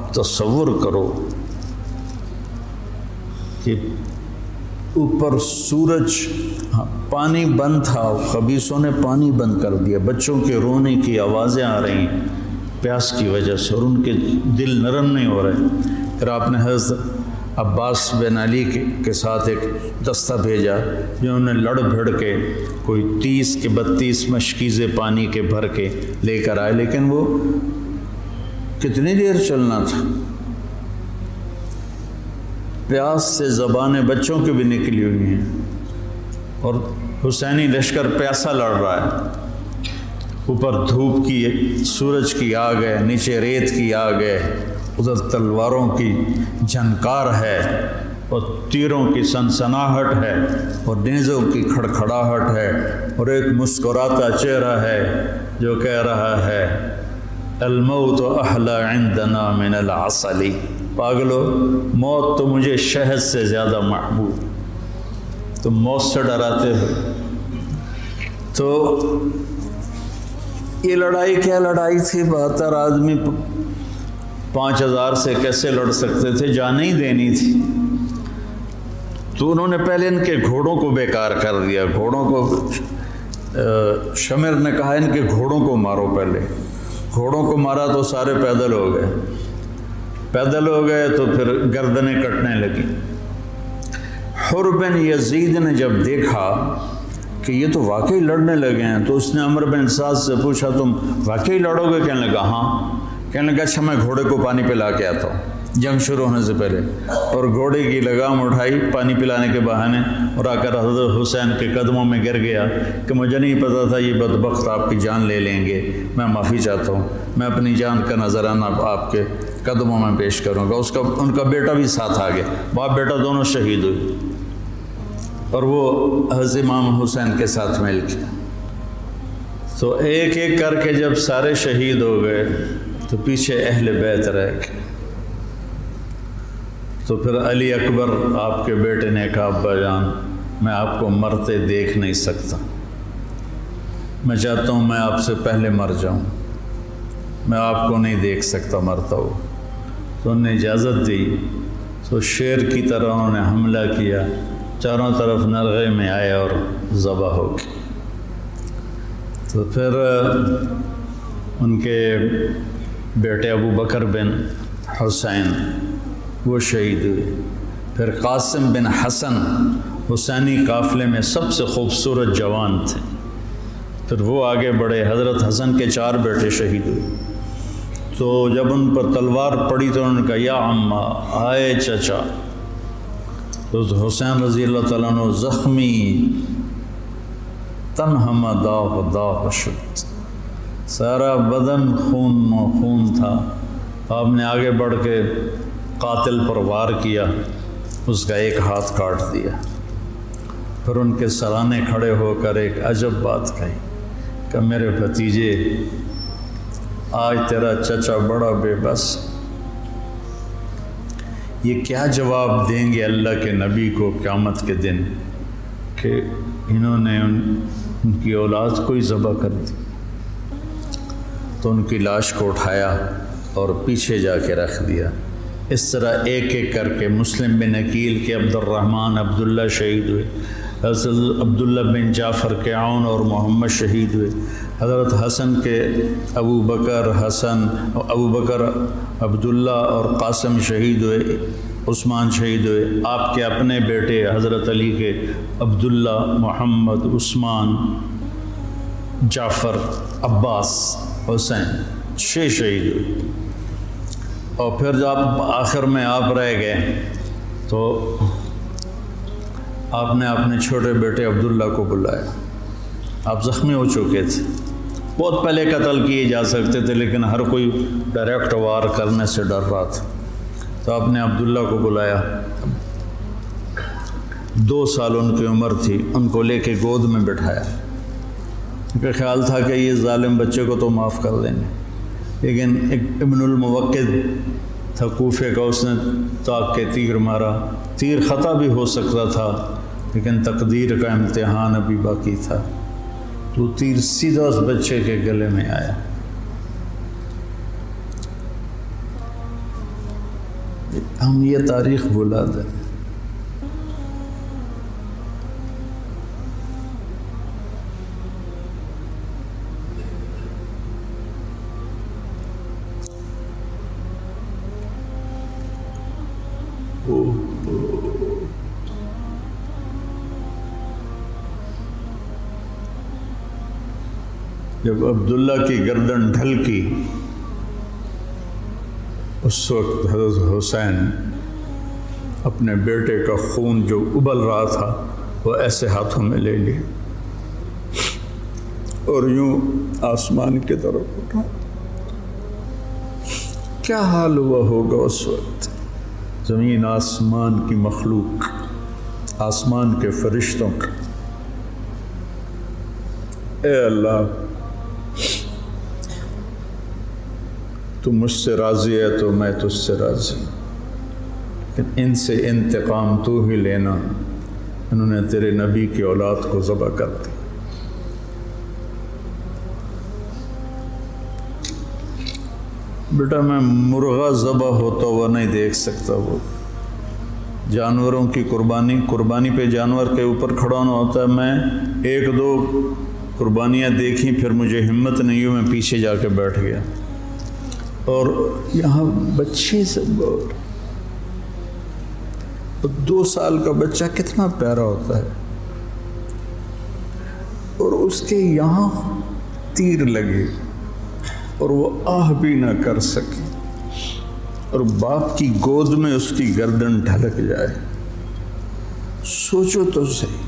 اب تصور کرو کہ اوپر سورج، پانی بند تھا، خبیثوں نے پانی بند کر دیا، بچوں کے رونے کی آوازیں آ رہی ہیں پیاس کی وجہ سے، اور ان کے دل نرم نہیں ہو رہے۔ پھر آپ نے حضرت عباس بن علی کے ساتھ ایک دستہ بھیجا، جنہوں نے لڑ بھڑ کے کوئی 30 کے 32 مشکیزیں پانی کے بھر کے لے کر آئے، لیکن وہ کتنی دیر چلنا تھا، پیاس سے زبانیں بچوں کی بھی نکلی ہوئی ہیں، اور حسینی لشکر پیاسا لڑ رہا ہے، اوپر دھوپ کی، سورج کی آگ ہے، نیچے ریت کی آگ ہے، ادھر تلواروں کی جھنکار ہے، اور تیروں کی سنسناہٹ ہے، اور نیزوں کی کھڑکھڑاہٹ ہے، اور ایک مسکراتا چہرہ ہے جو کہہ رہا ہے الموت احلی عندنا من العسل، پاگلو موت تو مجھے شہد سے زیادہ محبوب، تم موت سے ڈراتے ہو۔ تو یہ لڑائی کیا لڑائی تھی، 72 آدمی 5000 سے کیسے لڑ سکتے تھے، جانیں ہی دینی تھی۔ تو انہوں نے پہلے ان کے گھوڑوں کو بیکار کر دیا، گھوڑوں کو، شمر نے کہا ان کے گھوڑوں کو مارو، پہلے گھوڑوں کو مارا تو سارے پیدل ہو گئے، پیدل ہو گئے تو پھر گردنیں کٹنے لگی۔ حر بن یزید نے جب دیکھا کہ یہ تو واقعی لڑنے لگے ہیں، تو اس نے عمر بن سعد سے پوچھا تم واقعی لڑو گے؟ کہنے لگا ہاں۔ کہنے لگا اچھا میں گھوڑے کو پانی پلا کے آتا ہوں جنگ شروع ہونے سے پہلے، اور گھوڑے کی لگام اٹھائی پانی پلانے کے بہانے، اور آ کر حضرت حسین کے قدموں میں گر گیا کہ مجھے نہیں پتا تھا یہ بدبخت آپ کی جان لے لیں گے، میں معافی چاہتا ہوں، میں اپنی جان کا نذرانہ آپ کے قدموں میں پیش کروں گا۔ ان کا بیٹا بھی ساتھ آ گیا، باپ بیٹا دونوں شہید ہوئے، اور وہ حضرت امام حسین کے ساتھ مل کے۔ تو ایک ایک کر کے جب سارے شہید ہو گئے تو پیچھے اہل بیت رہ گئے۔ تو پھر علی اکبر آپ کے بیٹے نے کہا ابا جان میں آپ کو مرتے دیکھ نہیں سکتا، میں چاہتا ہوں میں آپ سے پہلے مر جاؤں، میں آپ کو نہیں دیکھ سکتا مرتا ہو۔ تو انہوں نے اجازت دی، تو شیر کی طرح انہوں نے حملہ کیا، چاروں طرف نرغے میں آئے اور ذبح ہو گئے۔ تو پھر ان کے بیٹے ابو بکر بن حسین وہ شہید ہوئے، پھر قاسم بن حسن حسینی قافلے میں سب سے خوبصورت جوان تھے، پھر وہ آگے بڑھے، حضرت حسن کے 4 بیٹے شہید ہوئے۔ تو جب ان پر تلوار پڑی تو انہوں نے کہا یا عمّا، آئے چچا۔ تو حسین رضی اللہ تعالیٰ عنہ زخمی تنہم داغ داغ شد، سارا بدن خون و خون تھا۔ آپ نے آگے بڑھ کے قاتل پر وار کیا، اس کا ایک ہاتھ کاٹ دیا، پھر ان کے سرانے کھڑے ہو کر ایک عجب بات کہی کہ میرے بھتیجے آج تیرا چچا بڑا بے بس، یہ کیا جواب دیں گے اللہ کے نبی کو قیامت کے دن کہ انہوں نے ان کی اولاد کو ہی ذبح کر دی۔ تو ان کی لاش کو اٹھایا اور پیچھے جا کے رکھ دیا۔ اس طرح ایک ایک کر کے مسلم بن عقیل کے عبد الرحمن عبداللہ شہید ہوئے، حضرت عبداللہ بن جعفر کے عون اور محمد شہید ہوئے، حضرت حسن کے ابو بکر عبداللہ اور قاسم شہید ہوئے، عثمان شہید ہوئے، آپ کے اپنے بیٹے حضرت علی کے عبداللہ، محمد، عثمان، جعفر، عباس، حسین 6 شہید ہوئے۔ اور پھر جب آخر میں آپ رہ گئے تو آپ نے اپنے چھوٹے بیٹے عبداللہ کو بلایا، آپ زخمی ہو چکے تھے، بہت پہلے قتل کیے جا سکتے تھے لیکن ہر کوئی ڈائریکٹ وار کرنے سے ڈر رہا تھا، تو آپ نے عبداللہ کو بلایا، 2 سال ان کی عمر تھی، ان کو لے کے گود میں بٹھایا، ان کا خیال تھا کہ یہ ظالم بچے کو تو معاف کر دیں گے، لیکن ایک ابن الموقد تھا کوفے کا، اس نے طاق کے تیر مارا، تیر خطا بھی ہو سکتا تھا لیکن تقدیر کا امتحان ابھی باقی تھا، تو تیر سیدھا اس بچے کے گلے میں آیا، ہم یہ تاریخ بھلا دیں. جب عبداللہ کی گردن ڈھلکی اس وقت حضرت حسین اپنے بیٹے کا خون جو ابل رہا تھا وہ ایسے ہاتھوں میں لے لی اور یوں آسمان کی طرف اٹھا. کیا حال ہوا ہوگا اس وقت زمین آسمان کی مخلوق، آسمان کے فرشتوں کا. اے اللہ تو مجھ سے راضی ہے تو میں تجھ سے راضی ہوں، لیکن ان سے انتقام تو ہی لینا. انہوں نے تیرے نبی کی اولاد کو ذبح کر دی. بیٹا میں مرغا ذبح ہوتا ہوا نہیں دیکھ سکتا. وہ جانوروں کی قربانی پہ جانور کے اوپر کھڑا ہونا ہوتا ہے. میں ایک دو قربانیاں دیکھیں پھر مجھے ہمت نہیں ہوئی، میں پیچھے جا کے بیٹھ گیا. اور یہاں بچے سے 2 سال کا بچہ کتنا پیارا ہوتا ہے، اور اس کے یہاں تیر لگے اور وہ آہ بھی نہ کر سکے، اور باپ کی گود میں اس کی گردن ڈھلک جائے. سوچو تو صحیح.